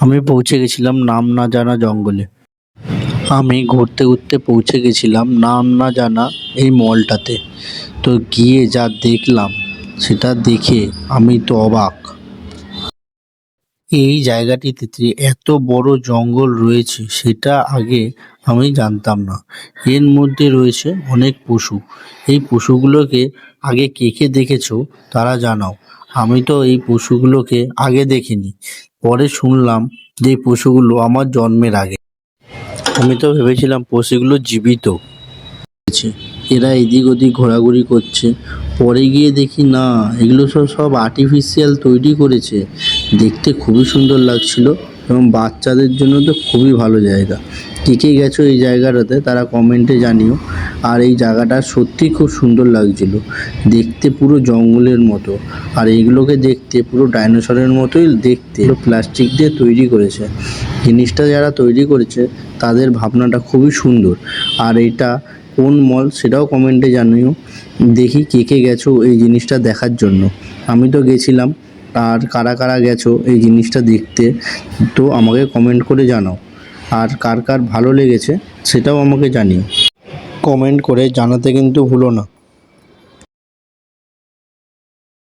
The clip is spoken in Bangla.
আমি পৌঁছে গেছিলাম নাম না জানা জঙ্গলে। আমি ঘুরতে ঘুরতে পৌঁছে গেছিলাম নাম না জানা এই মলটাতে। তো গিয়ে যা দেখলাম সেটা দেখে আমি তো অবাক। এই জায়গাটিতে যে এত বড় জঙ্গল রয়েছে সেটা আগে আমি জানতাম না। এর মধ্যে রয়েছে অনেক পশু। এই পশুগুলোকে আগে কে কে দেখেছো তারা জানাও। আমি তো এই পশুগুলোকে আগে দেখিনি, পরে শুনলাম যে এই পশুগুলো আমার জন্মের আগে। আমি তো ভেবেছিলাম পশুগুলো জীবিত আছে, এরা এদিক ওদিক ঘোরাঘুরি করছে। পরে গিয়ে দেখি না, এগুলো সব সব আর্টিফিশিয়াল তৈরি করেছে। দেখতে খুবই সুন্দর লাগছিল এবং বাচ্চাদের জন্য তো খুবই ভালো জায়গা। কে কে গেছো এই জায়গাটাতে তারা কমেন্টে জানিও। আর এই জায়গাটা সত্যিই খুব সুন্দর লাগছিল, দেখতে পুরো জঙ্গলের মতো। আর এইগুলোকে দেখতে পুরো ডাইনোসরের মতোই দেখতে। প্লাস্টিক দিয়ে তৈরি করেছে জিনিসটা, যারা তৈরি করেছে তাদের ভাবনাটা খুবই সুন্দর। আর এইটা কোন মল সেটাও কমেন্টে জানিও। দেখি কে কে গেছো এই জিনিসটা দেখার জন্য। আমি তো গেছিলাম, আর কারা কারা গেছো এই জিনিসটা দেখতে তো আমাকে কমেন্ট করে জানাও। আর কার কার ভালো লেগেছে সেটাও আমাকে জানিও, কমেন্ট করে জানাতে কিন্তু ভুলো না।